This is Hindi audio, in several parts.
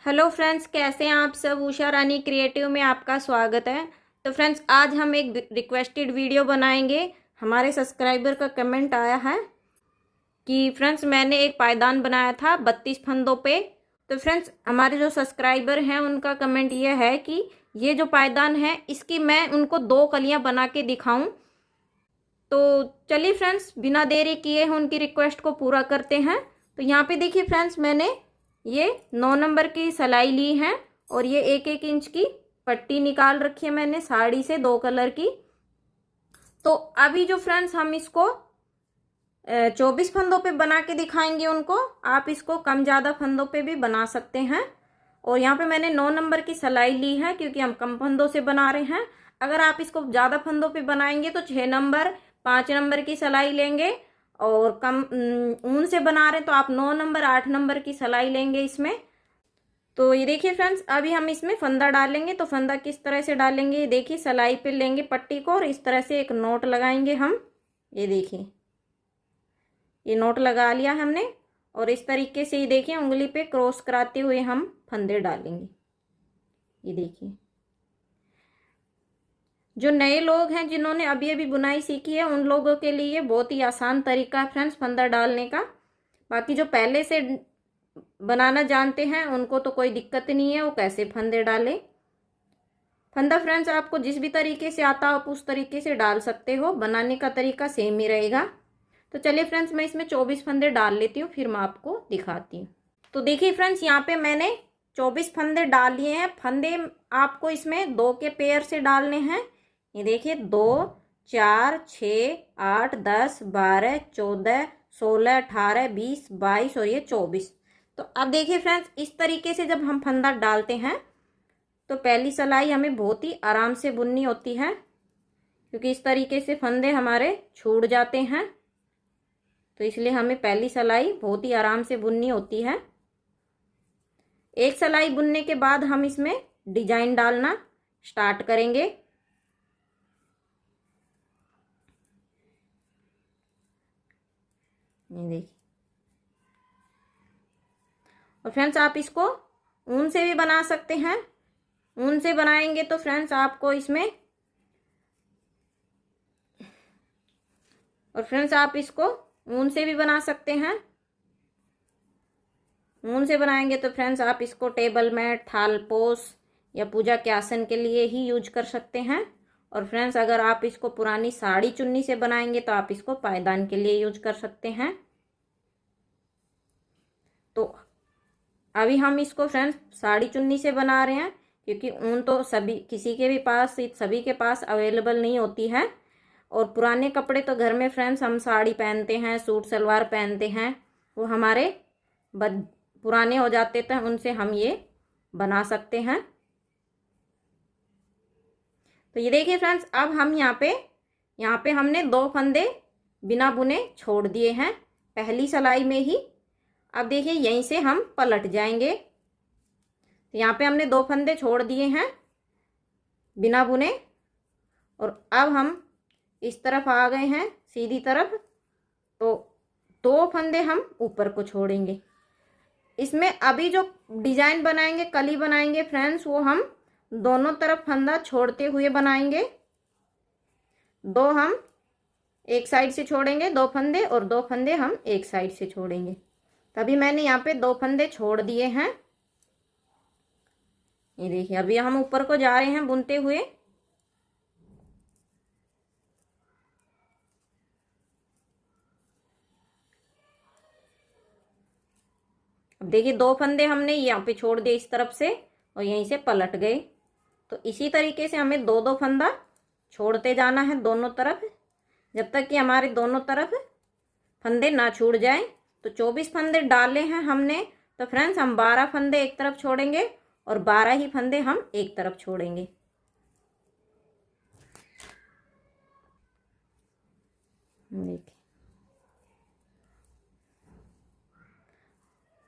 हेलो फ्रेंड्स, कैसे हैं आप सब। उषा रानी क्रिएटिव में आपका स्वागत है। तो फ्रेंड्स, आज हम एक रिक्वेस्टेड वीडियो बनाएंगे। हमारे सब्सक्राइबर का कमेंट आया है कि फ्रेंड्स मैंने एक पायदान बनाया था 32 फंदों पे। तो फ्रेंड्स, हमारे जो सब्सक्राइबर हैं उनका कमेंट ये है कि ये जो पायदान है इसकी मैं उनको 2 कलियां बना के दिखाऊं। तो चलिए फ्रेंड्स, बिना देरी किए हैं उनकी रिक्वेस्ट को पूरा करते हैं। तो यहाँ पे देखिए फ्रेंड्स, मैंने ये 9 नंबर की सिलाई ली है और ये 1-1 इंच की पट्टी निकाल रखी है मैंने साड़ी से 2 कलर की। तो अभी जो फ्रेंड्स हम इसको 24 फंदों पे बना के दिखाएंगे उनको। आप इसको कम ज़्यादा फंदों पे भी बना सकते हैं। और यहाँ पे मैंने 9 नंबर की सिलाई ली है क्योंकि हम कम फंदों से बना रहे हैं। अगर आप इसको ज़्यादा फंदों पे बनाएंगे तो 6 नंबर 5 नंबर की सिलाई लेंगे, और कम ऊन से बना रहे हैं तो आप 9 नंबर 8 नंबर की सिलाई लेंगे इसमें। तो ये देखिए फ्रेंड्स, अभी हम इसमें फंदा डालेंगे। तो फंदा किस तरह से डालेंगे, ये देखिए, सिलाई पे लेंगे पट्टी को और इस तरह से एक नोट लगाएंगे हम। ये देखिए, ये नोट लगा लिया हमने और इस तरीके से ये देखिए उंगली पे क्रॉस कराते हुए हम फंदे डालेंगे। ये देखिए, जो नए लोग हैं जिन्होंने अभी अभी बुनाई सीखी है उन लोगों के लिए बहुत ही आसान तरीका है फ्रेंड्स फंदा डालने का। बाकी जो पहले से बनाना जानते हैं उनको तो कोई दिक्कत नहीं है, वो कैसे फंदे डालें। फंदा फ्रेंड्स आपको जिस भी तरीके से आता हो आप उस तरीके से डाल सकते हो, बनाने का तरीका सेम ही रहेगा। तो चलिए फ्रेंड्स, मैं इसमें 24 फंदे डाल लेती हूँ, फिर मैं आपको दिखाती हूँ। तो देखिए फ्रेंड्स, यहाँ पे मैंने 24 फंदे डाल लिए हैं। फंदे आपको इसमें 2 के पेयर से डालने हैं। ये देखिए, 2 4 6 8 10 12 14 16 18 20 22 और ये 24। तो अब देखिए फ्रेंड्स, इस तरीके से जब हम फंदा डालते हैं तो पहली सिलाई हमें बहुत ही आराम से बुननी होती है, क्योंकि इस तरीके से फंदे हमारे छूट जाते हैं। तो इसलिए हमें पहली सिलाई बहुत ही आराम से बुननी होती है। एक सिलाई बुनने के बाद हम इसमें डिजाइन डालना स्टार्ट करेंगे। ये देखिए, और फ्रेंड्स आप इसको ऊन से भी बना सकते हैं। ऊन से बनाएंगे तो फ्रेंड्स आपको इसमें, और फ्रेंड्स आप इसको ऊन से भी बना सकते हैं। ऊन से बनाएंगे तो फ्रेंड्स आप इसको टेबल मैट, थालपोश या पूजा के आसन के लिए ही यूज कर सकते हैं। और फ्रेंड्स अगर आप इसको पुरानी साड़ी चुन्नी से बनाएंगे तो आप इसको पायदान के लिए यूज कर सकते हैं। तो अभी हम इसको फ्रेंड्स साड़ी चुन्नी से बना रहे हैं, क्योंकि ऊन तो सभी के पास अवेलेबल नहीं होती है। और पुराने कपड़े तो घर में फ्रेंड्स हम साड़ी पहनते हैं, सूट सलवार पहनते हैं, वो हमारे पुराने हो जाते थे, उनसे हम ये बना सकते हैं। तो ये देखिए फ्रेंड्स, अब हम यहाँ पे हमने 2 फंदे बिना बुने छोड़ दिए हैं पहली सिलाई में ही। अब देखिए, यहीं से हम पलट जाएंगे। तो यहाँ पे हमने 2 फंदे छोड़ दिए हैं बिना बुने, और अब हम इस तरफ आ गए हैं सीधी तरफ। तो 2 फंदे हम ऊपर को छोड़ेंगे। इसमें अभी जो डिजाइन बनाएंगे, कली बनाएंगे फ्रेंड्स, वो हम दोनों तरफ फंदा छोड़ते हुए बनाएंगे। 2 हम एक साइड से छोड़ेंगे 2 फंदे, और 2 फंदे हम एक साइड से छोड़ेंगे। तभी मैंने यहाँ पे 2 फंदे छोड़ दिए हैं। ये देखिए, अभी हम ऊपर को जा रहे हैं बुनते हुए। अब देखिए, 2 फंदे हमने यहाँ पे छोड़ दिए इस तरफ से और यहीं से पलट गए। तो इसी तरीके से हमें 2-2 फंदा छोड़ते जाना है दोनों तरफ, जब तक कि हमारे दोनों तरफ फंदे ना छूट जाएं। तो 24 फंदे डाले हैं हमने, तो फ्रेंड्स हम 12 फंदे एक तरफ छोड़ेंगे और 12 ही फंदे हम एक तरफ छोड़ेंगे। देखिए,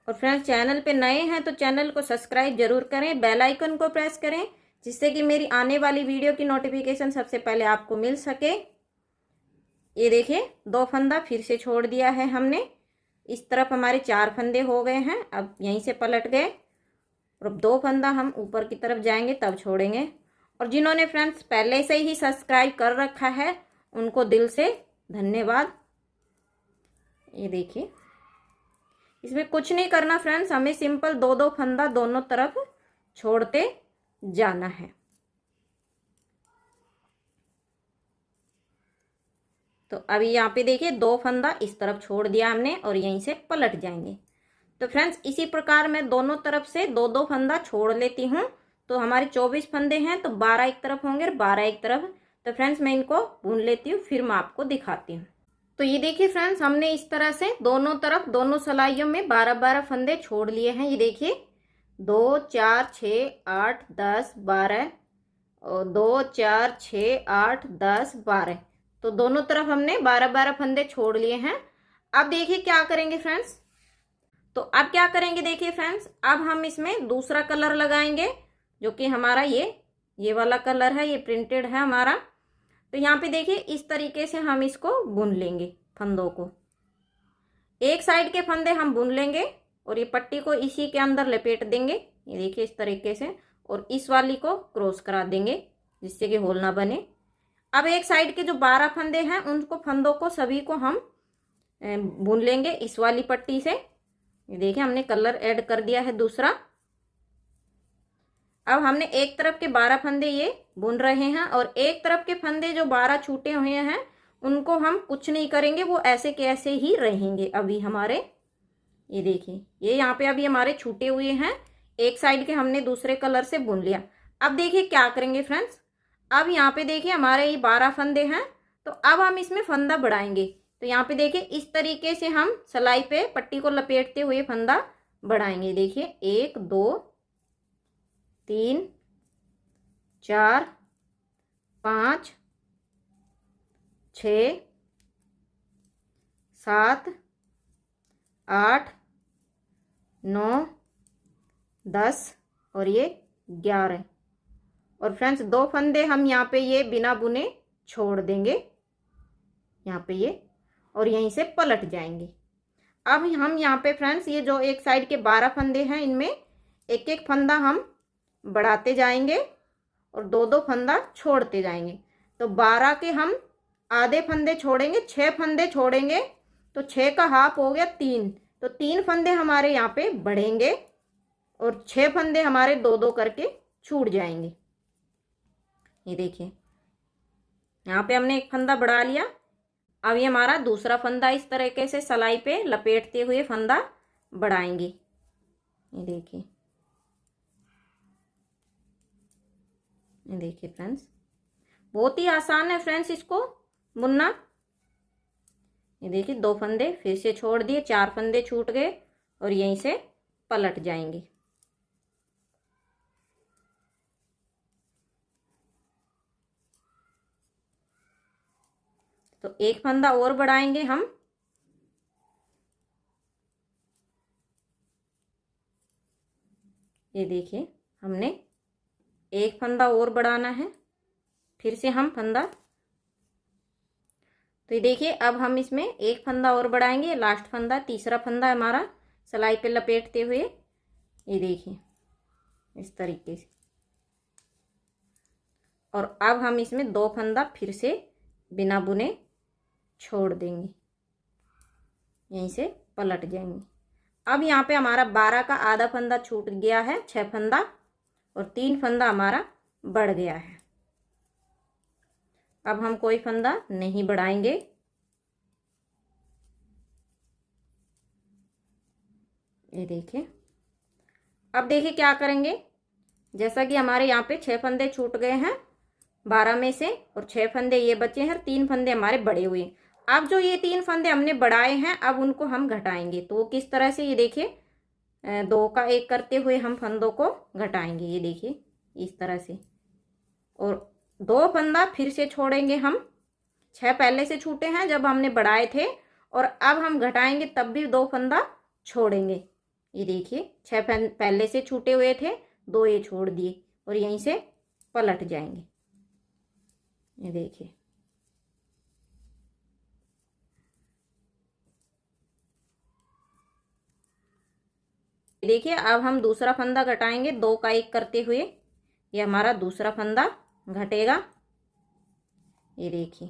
और फ्रेंड्स चैनल पे नए हैं तो चैनल को सब्सक्राइब जरूर करें, बेल आइकन को प्रेस करें, जिससे कि मेरी आने वाली वीडियो की नोटिफिकेशन सबसे पहले आपको मिल सके। ये देखिए, 2 फंदा फिर से छोड़ दिया है हमने। इस तरफ हमारे 4 फंदे हो गए हैं। अब यहीं से पलट गए और अब 2 फंदा हम ऊपर की तरफ जाएंगे तब छोड़ेंगे। और जिन्होंने फ्रेंड्स पहले से ही सब्सक्राइब कर रखा है उनको दिल से धन्यवाद। ये देखिए, इसमें कुछ नहीं करना फ्रेंड्स, हमें सिंपल 2-2 फंदा दोनों तरफ छोड़ते जाना है। तो अभी यहाँ पे देखिए 2 फंदा इस तरफ छोड़ दिया हमने और यहीं से पलट जाएंगे। तो फ्रेंड्स इसी प्रकार मैं दोनों तरफ से 2-2 फंदा छोड़ लेती हूँ। तो हमारे 24 फंदे हैं, तो 12 एक तरफ होंगे और 12 एक तरफ। तो फ्रेंड्स मैं इनको बुन लेती हूँ, फिर मैं आपको दिखाती हूँ। तो ये देखिए फ्रेंड्स, हमने इस तरह से दोनों तरफ दोनों सिलाइयों में 12-12 फंदे छोड़ लिए हैं। ये देखिए 2 4 6 8 10 12 और 2 4 6 8 10 12। तो दोनों तरफ हमने 12-12 फंदे छोड़ लिए हैं। अब देखिए क्या करेंगे फ्रेंड्स। तो अब क्या करेंगे देखिए फ्रेंड्स, अब हम इसमें दूसरा कलर लगाएंगे जो कि हमारा ये वाला कलर है, ये प्रिंटेड है हमारा। तो यहाँ पे देखिए इस तरीके से हम इसको बुन लेंगे फंदों को। एक साइड के फंदे हम बुन लेंगे और ये पट्टी को इसी के अंदर लपेट देंगे। ये देखिए इस तरीके से, और इस वाली को क्रॉस करा देंगे जिससे कि होल ना बने। अब एक साइड के जो 12 फंदे हैं उनको फंदों को सभी को हम बुन लेंगे इस वाली पट्टी से। ये देखिए हमने कलर ऐड कर दिया है दूसरा। अब हमने एक तरफ के 12 फंदे ये बुन रहे हैं और एक तरफ के फंदे जो 12 छूटे हुए हैं उनको हम कुछ नहीं करेंगे, वो ऐसे के ऐसे ही रहेंगे अभी हमारे। ये देखिए ये यहाँ पे अभी हमारे छूटे हुए हैं, एक साइड के हमने दूसरे कलर से बुन लिया। अब देखिए क्या करेंगे फ्रेंड्स, अब यहाँ पे देखिए हमारे ये 12 फंदे हैं, तो अब हम इसमें फंदा बढ़ाएंगे। तो यहाँ पे देखिए इस तरीके से हम सिलाई पे पट्टी को लपेटते हुए फंदा बढ़ाएंगे। देखिए 1 2 3 4 5 6 7 8 9 10 और ये 11। और फ्रेंड्स 2 फंदे हम यहाँ पे ये बिना बुने छोड़ देंगे यहाँ पे ये, और यहीं से पलट जाएंगे। अब हम यहाँ पे फ्रेंड्स ये जो एक साइड के 12 फंदे हैं इनमें एक एक फंदा हम बढ़ाते जाएंगे और 2-2 फंदा छोड़ते जाएंगे। तो 12 के हम आधे फंदे छोड़ेंगे, 6 फंदे छोड़ेंगे, तो 6 का हाफ हो गया 3। तो 3 फंदे हमारे यहाँ पे बढ़ेंगे और 6 फंदे हमारे 2-2 करके छूट जाएंगे। ये देखिए यहाँ पे हमने एक फंदा बढ़ा लिया। अब ये हमारा दूसरा फंदा इस तरीके से सिलाई पे लपेटते हुए फंदा बढ़ाएंगे। ये देखिए, ये देखिए फ्रेंड्स, बहुत ही आसान है फ्रेंड्स इसको बुनना। ये देखिए 2 फंदे फिर से छोड़ दिए, 4 फंदे छूट गए और यहीं से पलट जाएंगे। तो एक फंदा और बढ़ाएंगे हम। ये देखिए हमने एक फंदा और बढ़ाना है, फिर से हम फंदा। तो ये देखिए अब हम इसमें एक फंदा और बढ़ाएंगे, लास्ट फंदा तीसरा फंदा हमारा सिलाई पे लपेटते हुए। ये देखिए इस तरीके से, और अब हम इसमें 2 फंदा फिर से बिना बुने छोड़ देंगे, यहीं से पलट जाएंगे। अब यहाँ पे हमारा 12 का आधा फंदा छूट गया है, 6 फंदा और 3 फंदा हमारा बढ़ गया है। अब हम कोई फंदा नहीं बढ़ाएंगे। ये देखिए, अब देखिए क्या करेंगे। जैसा कि हमारे यहाँ पे 6 फंदे छूट गए हैं 12 में से, और 6 फंदे ये बचे हैं, 3 फंदे हमारे बड़े हुए। अब जो ये 3 फंदे हमने बढ़ाए हैं अब उनको हम घटाएंगे। तो किस तरह से, ये देखिए 2 का 1 करते हुए हम फंदों को घटाएंगे। ये देखिए इस तरह से, और 2 फंदा फिर से छोड़ेंगे हम। 6 पहले से छूटे हैं जब हमने बढ़ाए थे, और अब हम घटाएंगे तब भी 2 फंदा छोड़ेंगे। ये देखिए 6 पहले से छूटे हुए थे, 2 ये छोड़ दिए और यहीं से पलट जाएंगे। ये देखिए, देखिए अब हम दूसरा फंदा घटाएंगे 2 का 1 करते हुए। ये हमारा दूसरा फंदा घटेगा। ये देखिए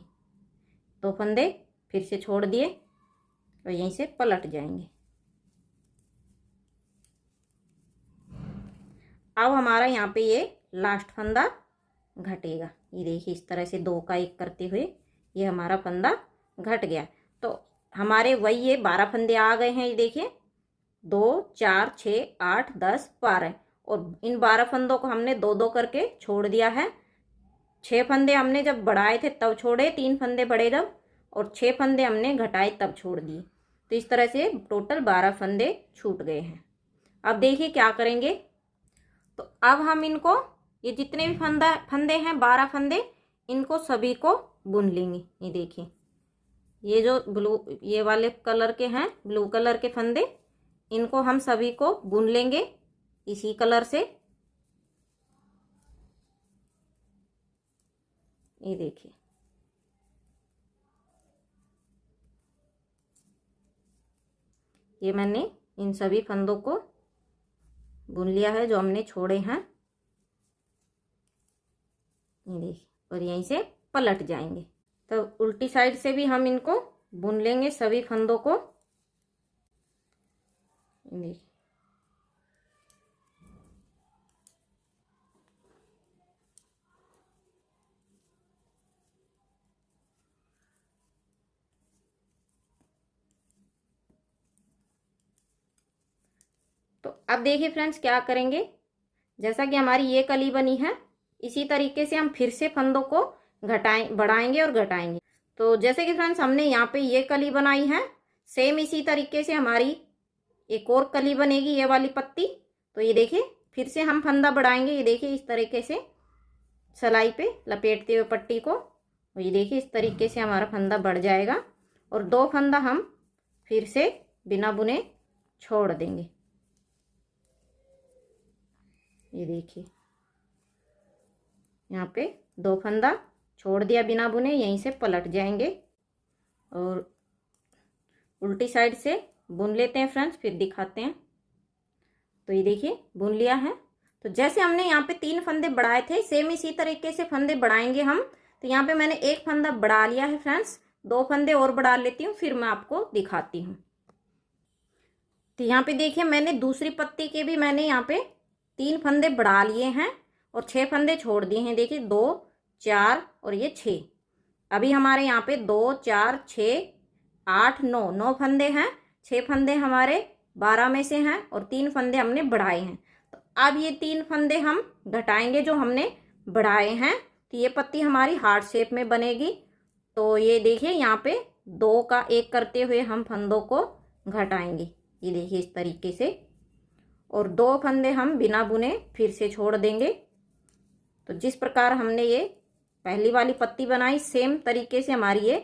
2 फंदे फिर से छोड़ दिए और यहीं से पलट जाएंगे। अब हमारा यहाँ पे ये लास्ट फंदा घटेगा। ये देखिए इस तरह से 2 का 1 करते हुए ये हमारा फंदा घट गया। तो हमारे वही ये 12 फंदे आ गए हैं। ये देखिए 2 4 6 8 10 12 और इन 12 फंदों को हमने 2-2 करके छोड़ दिया है। 6 फंदे हमने जब बढ़ाए थे तब छोड़े, 3 फंदे बढ़े जब, और 6 फंदे हमने घटाए तब छोड़ दिए। तो इस तरह से टोटल 12 फंदे छूट गए हैं। अब देखिए क्या करेंगे। तो अब हम इनको, ये जितने भी फंदे हैं 12 फंदे, इनको सभी को बुन लेंगे। ये देखिए ये जो ये वाले कलर के हैं, ब्लू कलर के फंदे, इनको हम सभी को बुन लेंगे इसी कलर से। ये देखिए ये मैंने इन सभी फंदों को बुन लिया है जो हमने छोड़े हैं। ये देखिए और यहीं से पलट जाएंगे। तो उल्टी साइड से भी हम इनको बुन लेंगे सभी फंदों को। देखिए तो अब देखिए फ्रेंड्स क्या करेंगे। जैसा कि हमारी ये कली बनी है, इसी तरीके से हम फिर से फंदों को बढ़ाएंगे और घटाएंगे। तो जैसे कि फ्रेंड्स हमने यहाँ पे ये कली बनाई है, सेम इसी तरीके से हमारी एक और कली बनेगी, ये वाली पत्ती। तो ये देखिए फिर से हम फंदा बढ़ाएंगे। ये देखिए इस तरीके से सलाई पे लपेटते हुए पट्टी को, और ये देखिए इस तरीके से हमारा फंदा बढ़ जाएगा। और 2 फंदा हम फिर से बिना बुने छोड़ देंगे। ये देखिए यहाँ पे 2 फंदा छोड़ दिया बिना बुने, यहीं से पलट जाएंगे और उल्टी साइड से बुन लेते हैं फ्रेंड्स, फिर दिखाते हैं। तो ये देखिए बुन लिया है। तो जैसे हमने यहाँ पे 3 फंदे बढ़ाए थे, सेम इसी तरीके से फंदे बढ़ाएंगे हम। तो यहाँ पे मैंने 1 फंदा बढ़ा लिया है फ्रेंड्स, 2 फंदे और बढ़ा लेती हूँ, फिर मैं आपको दिखाती हूँ। तो यहाँ पे देखिए मैंने दूसरी पत्ती के भी मैंने यहाँ पे 3 फंदे बढ़ा लिए हैं और 6 फंदे छोड़ दिए हैं। देखिए 2 4 और ये 6। अभी हमारे यहाँ पे 2 4 6 8 9 फंदे हैं। 6 फंदे हमारे 12 में से हैं और 3 फंदे हमने बढ़ाए हैं। तो अब ये 3 फंदे हम घटाएंगे जो हमने बढ़ाए हैं। तो ये पत्ती हमारी हार्ट शेप में बनेगी। तो ये देखिए यहाँ पे 2 का 1 करते हुए हम फंदों को घटाएंगे। ये देखिए इस तरीके से, और 2 फंदे हम बिना बुने फिर से छोड़ देंगे। तो जिस प्रकार हमने ये पहली वाली पत्ती बनाई, सेम तरीके से हमारी ये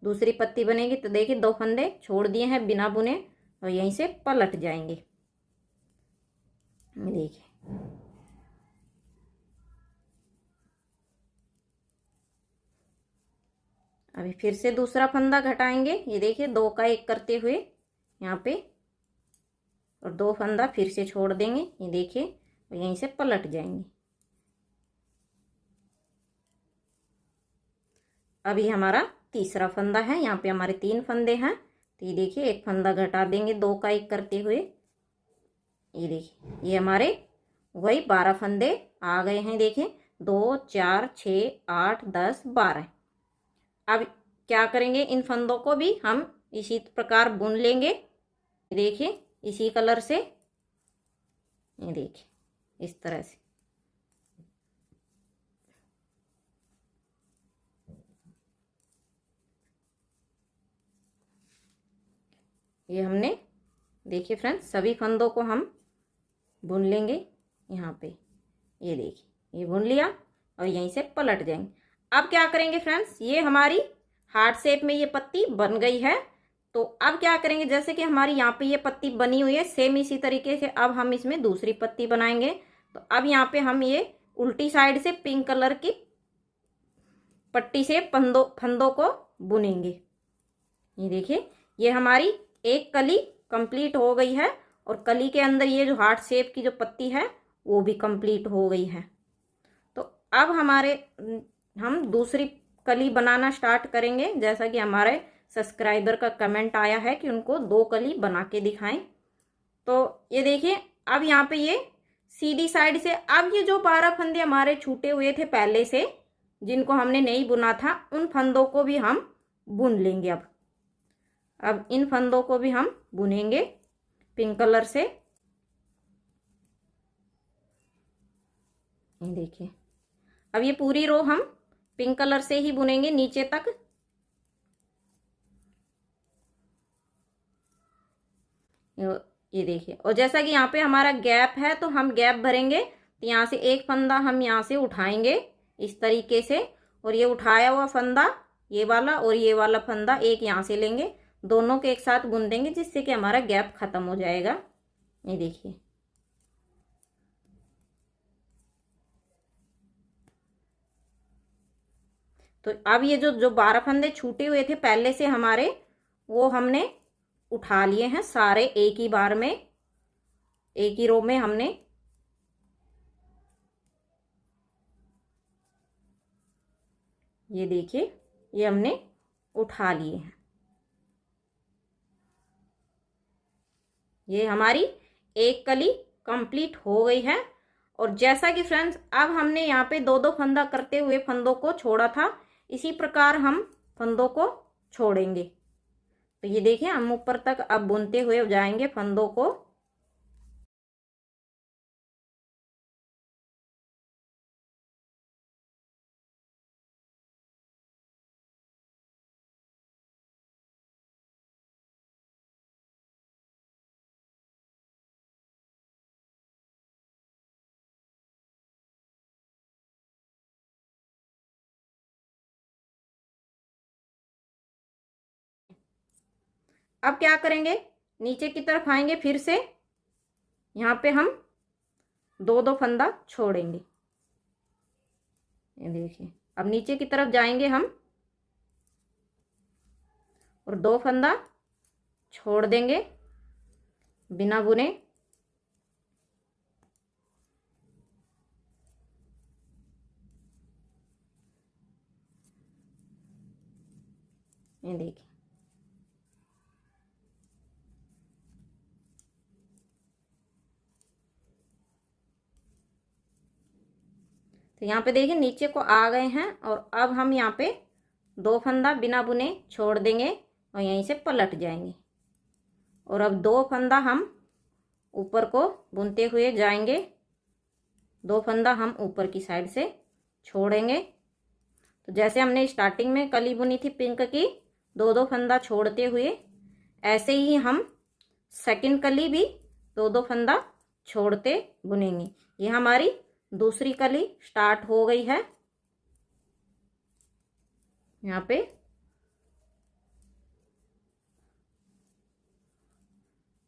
दूसरी पत्ती बनेगी। तो देखिए 2 फंदे छोड़ दिए हैं बिना बुने और यहीं से पलट जाएंगे। देखिए अभी फिर से दूसरा फंदा घटाएंगे। ये देखिए 2 का 1 करते हुए यहाँ पे, और 2 फंदा फिर से छोड़ देंगे। ये देखिए और यहीं से पलट जाएंगे। अभी हमारा तीसरा फंदा है। यहाँ पे हमारे 3 फंदे हैं। तो ये देखिए 1 फंदा घटा देंगे 2 का 1 करते हुए। ये देखिए ये हमारे वही 12 फंदे आ गए हैं। देखिए 2 4 6 8 10 12। अब क्या करेंगे, इन फंदों को भी हम इसी प्रकार बुन लेंगे। देखिए इसी कलर से, ये देखिए इस तरह से। ये हमने देखिए फ्रेंड्स सभी फंदों को हम बुन लेंगे यहाँ पे। ये देखिए ये बुन लिया और यहीं से पलट जाएंगे। अब क्या करेंगे फ्रेंड्स, ये हमारी हार्ट शेप में ये पत्ती बन गई है। तो अब क्या करेंगे, जैसे कि हमारी यहाँ पे ये पत्ती बनी हुई है, सेम इसी तरीके से अब हम इसमें दूसरी पत्ती बनाएंगे। तो अब यहाँ पे हम ये उल्टी साइड से पिंक कलर की पट्टी से फंदों को बुनेंगे। ये देखिए ये हमारी एक कली कंप्लीट हो गई है और कली के अंदर ये जो हार्ट शेप की जो पत्ती है वो भी कंप्लीट हो गई है। तो अब हम दूसरी कली बनाना स्टार्ट करेंगे। जैसा कि हमारे सब्सक्राइबर का कमेंट आया है कि उनको 2 कली बना के दिखाएं। तो ये देखिए, अब यहाँ पे ये सीधी साइड से, अब ये जो 12 फंदे हमारे छूटे हुए थे पहले से, जिनको हमने नहीं बुना था, उन फंदों को भी हम बुन लेंगे। अब इन फंदों को भी हम बुनेंगे पिंक कलर से। ये देखिए, अब ये पूरी रो हम पिंक कलर से ही बुनेंगे नीचे तक। ये देखिए, और जैसा कि यहाँ पे हमारा गैप है तो हम गैप भरेंगे। तो यहाँ से एक फंदा हम यहाँ से उठाएंगे इस तरीके से, और ये उठाया हुआ फंदा, ये वाला और ये वाला फंदा एक यहाँ से लेंगे, दोनों के एक साथ बुन देंगे, जिससे कि हमारा गैप खत्म हो जाएगा। ये देखिए, तो अब ये जो 12 फंदे छूटे हुए थे पहले से हमारे, वो हमने उठा लिए हैं सारे एक ही बार में, एक ही रो में हमने। ये देखिए, ये हमने उठा लिए हैं। ये हमारी एक कली कंप्लीट हो गई है। और जैसा कि फ्रेंड्स, अब हमने यहाँ पे 2-2 फंदा करते हुए फंदों को छोड़ा था, इसी प्रकार हम फंदों को छोड़ेंगे। तो ये देखिए, हम ऊपर तक अब बुनते हुए जाएंगे फंदों को। अब क्या करेंगे, नीचे की तरफ आएंगे, फिर से यहाँ पे हम 2-2 फंदा छोड़ेंगे। ये देखिए, अब नीचे की तरफ जाएंगे हम और 2 फंदा छोड़ देंगे बिना बुने। ये देखिए, तो यहाँ पे देखिए नीचे को आ गए हैं, और अब हम यहाँ पे 2 फंदा बिना बुने छोड़ देंगे और यहीं से पलट जाएंगे। और अब 2 फंदा हम ऊपर को बुनते हुए जाएंगे, 2 फंदा हम ऊपर की साइड से छोड़ेंगे। तो जैसे हमने स्टार्टिंग में कली बुनी थी पिंक की, 2-2 फंदा छोड़ते हुए, ऐसे ही हम सेकंड कली भी 2-2 फंदा छोड़ते बुनेंगे। ये हमारी दूसरी कली स्टार्ट हो गई है। यहाँ पे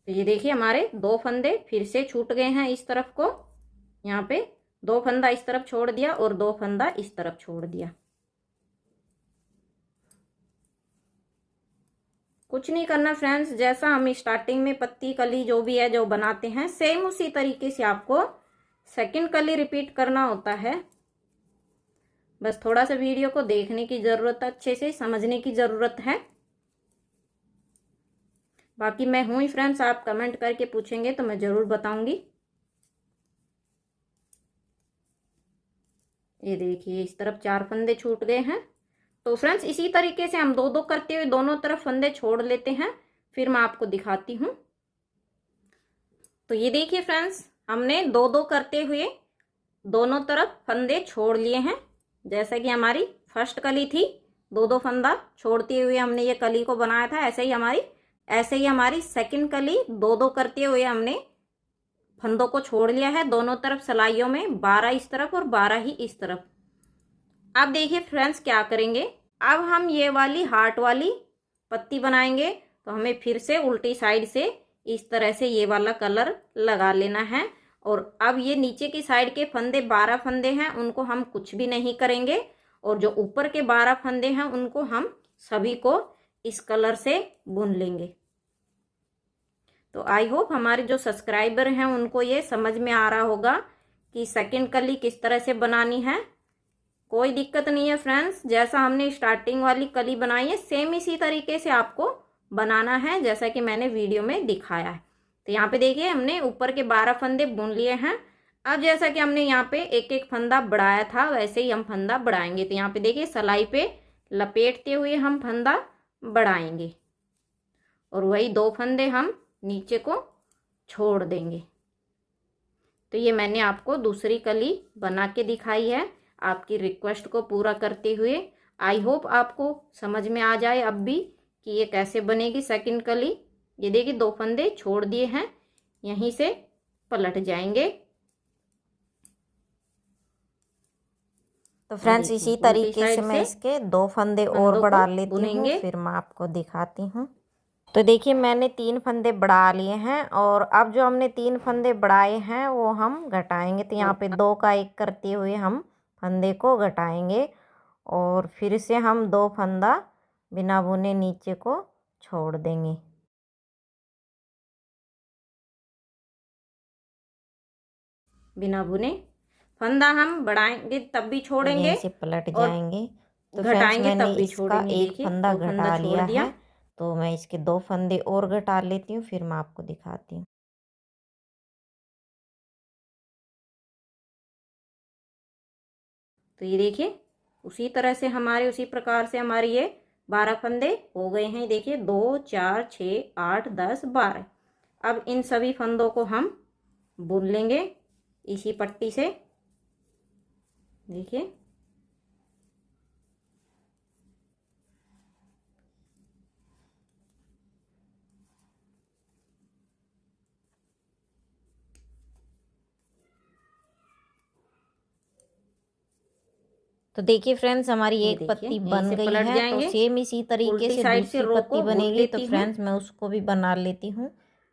तो ये देखिए, हमारे 2 फंदे फिर से छूट गए हैं इस तरफ को। यहाँ पे 2 फंदा इस तरफ छोड़ दिया और 2 फंदा इस तरफ छोड़ दिया। कुछ नहीं करना फ्रेंड्स, जैसा हम स्टार्टिंग में पत्ती कली जो भी है जो बनाते हैं, सेम उसी तरीके से आपको सेकंड कली रिपीट करना होता है। बस थोड़ा सा वीडियो को देखने की ज़रूरत है, अच्छे से समझने की ज़रूरत है। बाकी मैं हूँ ही फ्रेंड्स, आप कमेंट करके पूछेंगे तो मैं ज़रूर बताऊंगी। ये देखिए, इस तरफ 4 फंदे छूट गए हैं। तो फ्रेंड्स, इसी तरीके से हम 2-2 करते हुए दोनों तरफ फंदे छोड़ लेते हैं, फिर मैं आपको दिखाती हूँ। तो ये देखिए फ्रेंड्स, हमने 2-2 करते हुए दोनों तरफ फंदे छोड़ लिए हैं। जैसा कि हमारी फर्स्ट कली थी, 2-2 फंदा छोड़ते हुए हमने ये कली को बनाया था, ऐसे ही हमारी सेकंड कली 2-2 करते हुए हमने फंदों को छोड़ लिया है दोनों तरफ सिलाइयों में, 12 इस तरफ और 12 ही इस तरफ। अब देखिए फ्रेंड्स, क्या करेंगे, अब हम ये वाली हार्ट वाली पत्ती बनाएंगे। तो हमें फिर से उल्टी साइड से इस तरह से ये वाला कलर लगा लेना है। और अब ये नीचे की साइड के फंदे 12 फंदे हैं, उनको हम कुछ भी नहीं करेंगे, और जो ऊपर के 12 फंदे हैं उनको हम सभी को इस कलर से बुन लेंगे। तो आई होप हमारे जो सब्सक्राइबर हैं उनको ये समझ में आ रहा होगा कि सेकंड कली किस तरह से बनानी है। कोई दिक्कत नहीं है फ्रेंड्स, जैसा हमने स्टार्टिंग वाली कली बनाई है सेम इसी तरीके से आपको बनाना है, जैसा कि मैंने वीडियो में दिखाया है। तो यहाँ पे देखिए हमने ऊपर के 12 फंदे बुन लिए हैं। अब जैसा कि हमने यहाँ पे एक एक फंदा बढ़ाया था वैसे ही हम फंदा बढ़ाएंगे। तो यहाँ पे देखिए सिलाई पे लपेटते हुए हम फंदा बढ़ाएंगे और वही 2 फंदे हम नीचे को छोड़ देंगे। तो ये मैंने आपको दूसरी कली बना के दिखाई है आपकी रिक्वेस्ट को पूरा करते हुए। आई होप आपको समझ में आ जाए अब भी कि ये कैसे बनेगी सेकंड कली। ये देखिए 2 फंदे छोड़ दिए हैं, यहीं से पलट जाएंगे। तो फ्रेंड्स इसी तरीके से मैं इसके 2 फंदे और बढ़ा लेती हूँ, फिर मैं आपको दिखाती हूँ। तो देखिए मैंने 3 फंदे बढ़ा लिए हैं और अब जो हमने 3 फंदे बढ़ाए हैं वो हम घटाएंगे। तो यहाँ पे 2 का 1 करते हुए हम फंदे को घटाएंगे और फिर से हम 2 फंदा बिना बुने नीचे को छोड़ देंगे। बिना बुने फंदा हम बढ़ाएंगे तब भी छोड़ेंगे, यहीं से पलट जाएंगे। तो घटाएंगे तब भी इसका छोड़ेंगे। एक फंदा घटा लिया है, तो मैं इसके 2 फंदे और घटा लेती हूँ, फिर मैं आपको दिखाती हूँ। तो ये देखिए उसी तरह से हमारे उसी प्रकार से हमारे ये 12 फंदे हो गए हैं। देखिए 2 4 6 8 10 12। अब इन सभी फंदों को हम बुन लेंगे इसी पट्टी से। देखिए तो देखिए फ्रेंड्स हमारी एक पत्ती बन गई है। तो सेम इसी तरीके से दूसरी पत्ती बनेगी। तो फ्रेंड्स मैं उसको भी बना लेती हूँ,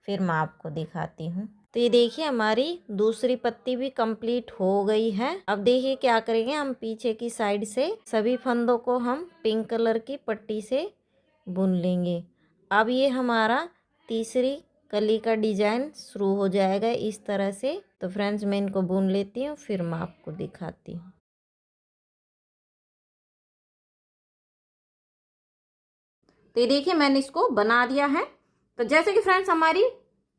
फिर मैं आपको दिखाती हूँ। तो ये देखिए हमारी दूसरी पत्ती भी कंप्लीट हो गई है। अब देखिए क्या करेंगे, हम पीछे की साइड से सभी फंदों को हम पिंक कलर की पट्टी से बुन लेंगे। अब ये हमारा तीसरी कली का डिजाइन शुरू हो जाएगा इस तरह से। तो फ्रेंड्स मैं इनको बुन लेती हूँ, फिर मैं आपको दिखाती हूँ। तो ये देखिए मैंने इसको बना दिया है। तो जैसे कि फ्रेंड्स हमारी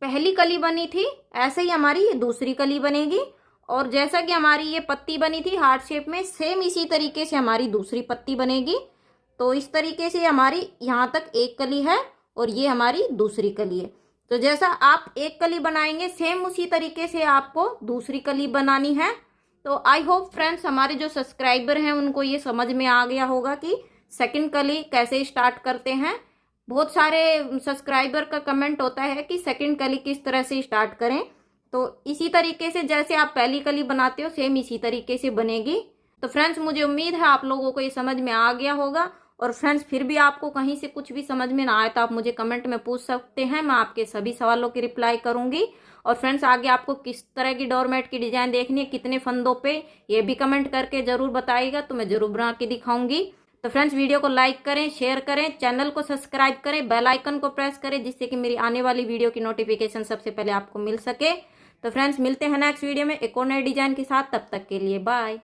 पहली कली बनी थी ऐसे ही हमारी ये दूसरी कली बनेगी, और जैसा कि हमारी ये पत्ती बनी थी हार्ट शेप में सेम इसी तरीके से हमारी दूसरी पत्ती बनेगी। तो इस तरीके से हमारी यहाँ तक एक कली है और ये हमारी दूसरी कली है। तो जैसा आप एक कली बनाएंगे सेम उसी तरीके से आपको दूसरी कली बनानी है। तो आई होप फ्रेंड्स हमारे जो सब्सक्राइबर हैं उनको ये समझ में आ गया होगा कि सेकंड कली कैसे स्टार्ट करते हैं। बहुत सारे सब्सक्राइबर का कमेंट होता है कि सेकंड कली किस तरह से स्टार्ट करें। तो इसी तरीके से जैसे आप पहली कली बनाते हो सेम इसी तरीके से बनेगी। तो फ्रेंड्स मुझे उम्मीद है आप लोगों को ये समझ में आ गया होगा। और फ्रेंड्स फिर भी आपको कहीं से कुछ भी समझ में ना आए तो आप मुझे कमेंट में पूछ सकते हैं, मैं आपके सभी सवालों की रिप्लाई करूंगी। और फ्रेंड्स आगे आपको किस तरह की डोरमेट की डिजाइन देखनी है, कितने फंदों पे, ये भी कमेंट करके जरूर बताइएगा, तो मैं जरूर बना के दिखाऊंगी। तो फ्रेंड्स वीडियो को लाइक करें, शेयर करें, चैनल को सब्सक्राइब करें, बेल आइकन को प्रेस करें जिससे कि मेरी आने वाली वीडियो की नोटिफिकेशन सबसे पहले आपको मिल सके। तो फ्रेंड्स मिलते हैं नेक्स्ट वीडियो में एक और नए डिजाइन के साथ, तब तक के लिए बाय।